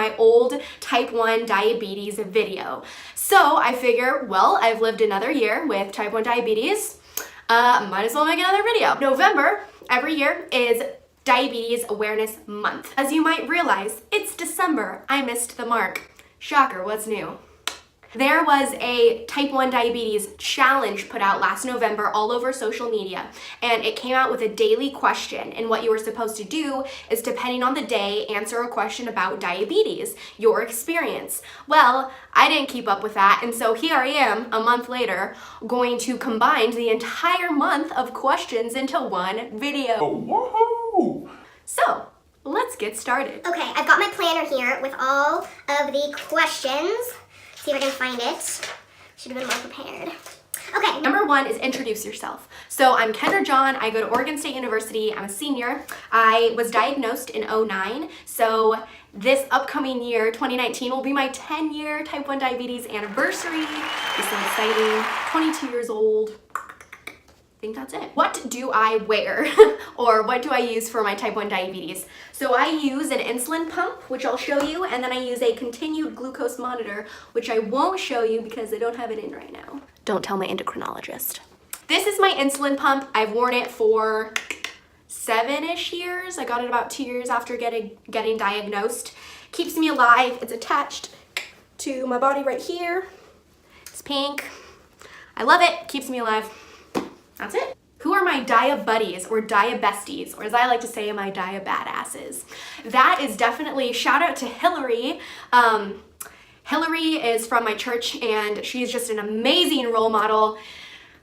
my old type 1 diabetes video. So I figure, well, I've lived another year with type 1 diabetes, might as well make another video. November every year is Diabetes Awareness Month. As you might realize, it's December. I missed the mark. Shocker, what's new? There was a type 1 diabetes challenge put out last November all over social media, and it came out with a daily question, and what you were supposed to do is, depending on the day, answer a question about diabetes, your experience. Well, I didn't keep up with that, and so here I am, a month later, going to combine the entire month of questions into one video. Whoa! So, let's get started. Okay, I've got my planner here with all of the questions. See if I can find it. Should have been more prepared. Okay. Number 1 is introduce yourself. So I'm Kendra John. I go to Oregon State University. I'm a senior. I was diagnosed in 2009. So this upcoming year, 2019, will be my 10-year type 1 diabetes anniversary. It's so exciting. 22 years old. I think that's it. What do I wear or what do I use for my type 1 diabetes? So I use an insulin pump, which I'll show you, and then I use a continued glucose monitor, which I won't show you because I don't have it in right now. Don't tell my endocrinologist. This is my insulin pump. I've worn it for 7-ish years. I got it about 2 years after getting diagnosed. Keeps me alive. It's attached to my body right here. It's pink. I love it. Keeps me alive. That's it. Who are my dia buddies or dia besties, or as I like to say, my dia badasses? That is definitely, shout out to Hillary. Hillary is from my church and she's just an amazing role model.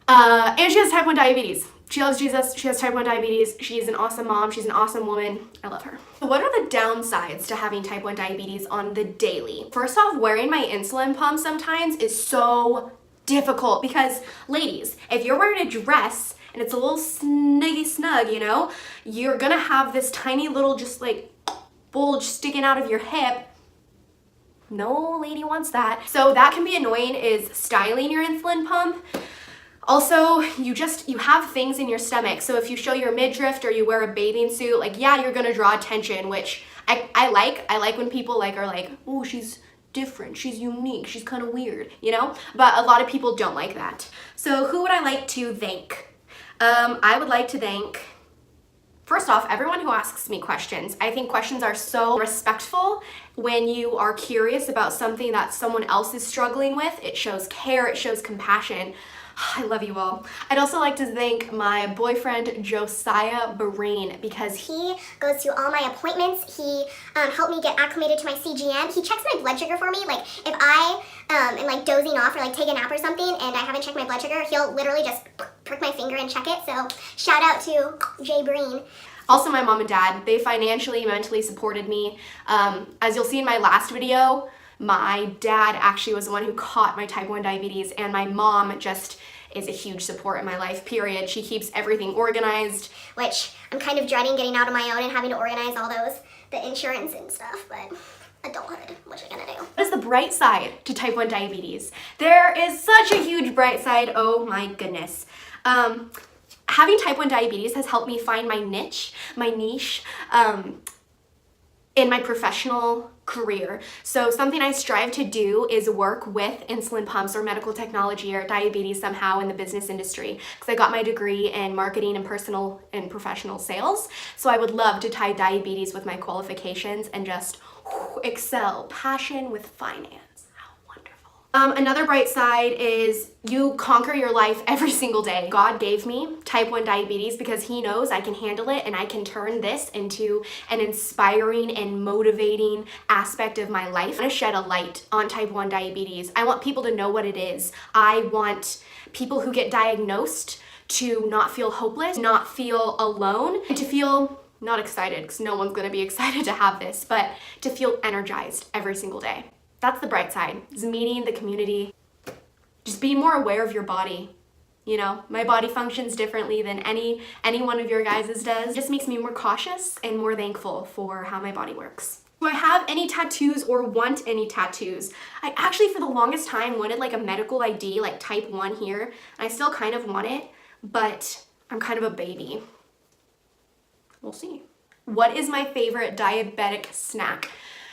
And she has type 1 diabetes. She loves Jesus, she has type 1 diabetes, she's an awesome mom, she's an awesome woman. I love her. What are the downsides to having type 1 diabetes on the daily? First off, wearing my insulin pump sometimes is so difficult because, ladies, if you're wearing a dress and it's a little snug, you know, you're gonna have this tiny little just like bulge sticking out of your hip. No lady wants that. So that can be annoying, is styling your insulin pump. Also, you have things in your stomach. So if you show your midriff or you wear a bathing suit, like, yeah, you're gonna draw attention, which I like when people are like, oh, she's different, she's unique, she's kind of weird, you know? But a lot of people don't like that. So who would I like to thank? I would like to thank, first off, everyone who asks me questions. I think questions are so respectful. When you are curious about something that someone else is struggling with, it shows care, it shows compassion. I love you all. I'd also like to thank my boyfriend, Josiah Bahrain, because he goes to all my appointments. He helped me get acclimated to my CGM. He checks my blood sugar for me. Like, if I am like dozing off or like take a nap or something and I haven't checked my blood sugar, he'll literally just prick my finger and check it. So shout out to Jay Bahrain. Also, my mom and dad, they financially, mentally supported me. As you'll see in my last video, my dad actually was the one who caught my type 1 diabetes, and my mom just is a huge support in my life, period. She keeps everything organized. Which I'm kind of dreading getting out on my own and having to organize all the insurance and stuff, but adulthood, what you gonna do? What is the bright side to type 1 diabetes? There is such a huge bright side, oh my goodness. Having type 1 diabetes has helped me find my niche, in my professional career. So something I strive to do is work with insulin pumps or medical technology or diabetes somehow in the business industry, because I got my degree in marketing and personal and professional sales. So I would love to tie diabetes with my qualifications and just excel passion with finance. Another bright side is you conquer your life every single day. God gave me type 1 diabetes because he knows I can handle it and I can turn this into an inspiring and motivating aspect of my life. I want to shed a light on type 1 diabetes. I want people to know what it is. I want people who get diagnosed to not feel hopeless, not feel alone, and to feel not excited, because no one's going to be excited to have this, but to feel energized every single day. That's the bright side, is meeting the community, just being more aware of your body. You know, my body functions differently than any one of your guys's does. It just makes me more cautious and more thankful for how my body works. Do I have any tattoos or want any tattoos? I actually, for the longest time, wanted like a medical ID, like type 1 here. And I still kind of want it, but I'm kind of a baby. We'll see. What is my favorite diabetic snack?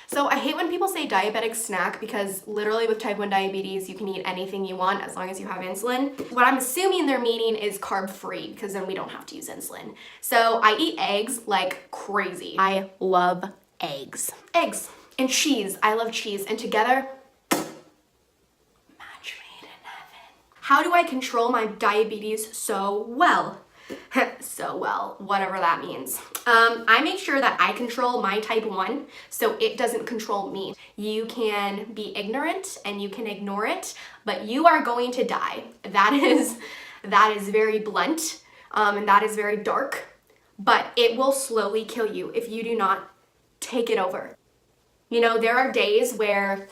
So I hate when people say diabetic snack because literally with type 1 diabetes, you can eat anything you want as long as you have insulin. What I'm assuming they're meaning is carb free because then we don't have to use insulin. So I eat eggs like crazy. I love eggs. Eggs and cheese. I love cheese, and together, match made in heaven. How do I control my diabetes so well? So well, whatever that means. I make sure that I control my type 1 so it doesn't control me. You can be ignorant and you can ignore it, but you are going to die. That is very blunt, and that is very dark, but it will slowly kill you if you do not take it over. You know, there are days where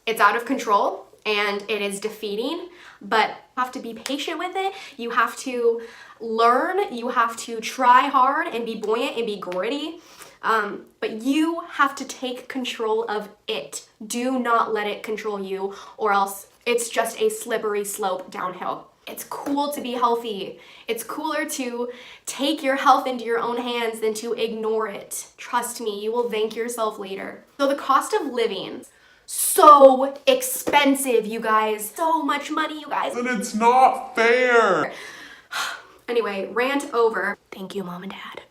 it's out of control and it is defeating, but you have to be patient with it. You have to learn, you have to try hard and be buoyant and be gritty, but you have to take control of it. Do not let it control you, or else it's just a slippery slope downhill. It's cool to be healthy. It's cooler to take your health into your own hands than to ignore it. Trust me, you will thank yourself later. So the cost of living, so expensive, you guys. So much money, you guys. And it's not fair. Anyway, rant over. Thank you, Mom and Dad.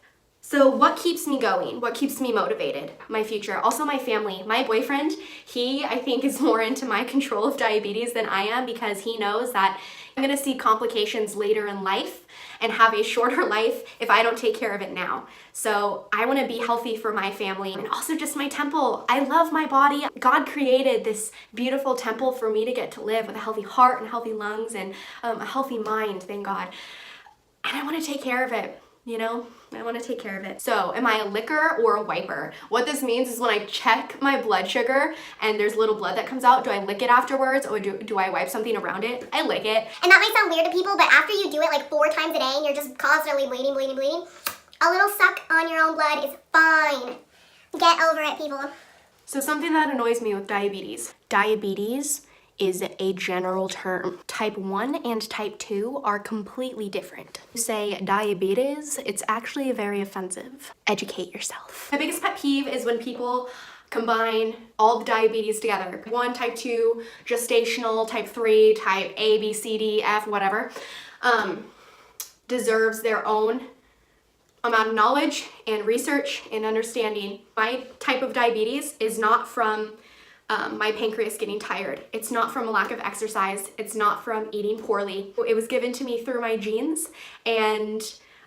So what keeps me going? What keeps me motivated? My future. Also my family. My boyfriend, he, I think, is more into my control of diabetes than I am because he knows that I'm gonna see complications later in life and have a shorter life if I don't take care of it now. So I wanna be healthy for my family and also just my temple. I love my body. God created this beautiful temple for me to get to live with a healthy heart and healthy lungs and a healthy mind, thank God. And I wanna take care of it. You know, I want to take care of it. So am I a licker or a wiper? What this means is when I check my blood sugar and there's little blood that comes out, do I lick it afterwards or do I wipe something around it? I lick it. And that might sound weird to people, but after you do it like 4 times a day and you're just constantly bleeding, a little suck on your own blood is fine. Get over it, people. So something that annoys me with diabetes. Diabetes is a general term. Type 1 and type 2 are completely different. You say diabetes, it's actually very offensive. Educate yourself. My biggest pet peeve is when people combine all the diabetes together. 1, type 2, gestational, type 3, type A, B, C, D, F, whatever, deserves their own amount of knowledge and research and understanding. My type of diabetes is not from my pancreas getting tired. It's not from a lack of exercise. It's not from eating poorly. It was given to me through my genes, and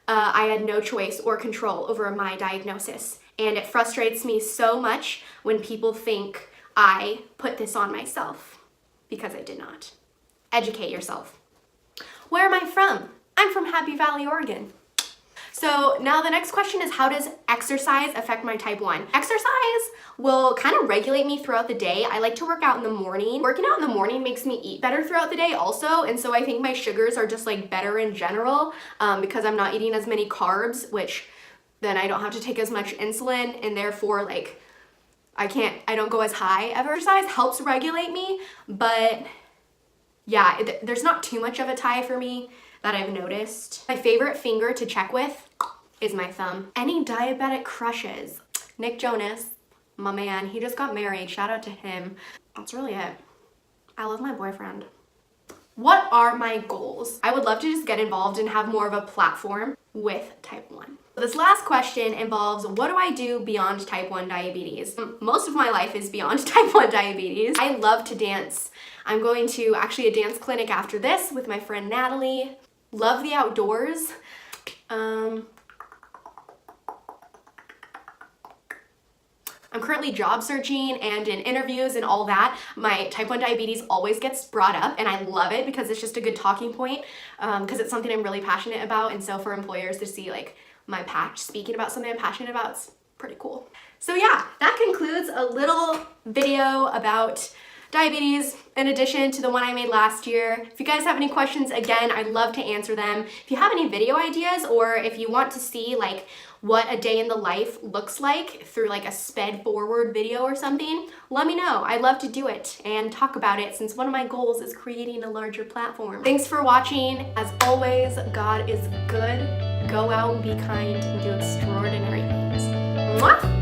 I had no choice or control over my diagnosis. And it frustrates me so much when people think I put this on myself, because I did not. Educate yourself. Where am I from? I'm from Happy Valley, Oregon. So now the next question is, how does exercise affect my type 1? Exercise will kind of regulate me throughout the day. I like to work out in the morning. Working out in the morning makes me eat better throughout the day also, and so I think my sugars are just like better in general because I'm not eating as many carbs, which then I don't have to take as much insulin, and therefore like I don't go as high. Exercise helps regulate me, but yeah, there's not too much of a tie for me that I've noticed. My favorite finger to check with is my thumb. Any diabetic crushes? Nick Jonas, my man, he just got married. Shout out to him. That's really it. I love my boyfriend. What are my goals? I would love to just get involved and have more of a platform with type 1. This last question involves, what do I do beyond type 1 diabetes? Most of my life is beyond type 1 diabetes. I love to dance. I'm going to actually a dance clinic after this with my friend Natalie. Love the outdoors. I'm currently job searching and in interviews and all that. My type 1 diabetes always gets brought up, and I love it because it's just a good talking point because it's something I'm really passionate about, and so for employers to see like my patch speaking about something I'm passionate about, it's pretty cool. So yeah, that concludes a little video about diabetes in addition to the one I made last year. If you guys have any questions, again, I'd love to answer them. If you have any video ideas, or if you want to see like what a day in the life looks like through like a sped forward video or something, let me know. I'd love to do it and talk about it, since one of my goals is creating a larger platform. Thanks for watching. As always, God is good. Go out and be kind and do extraordinary things. Mwah!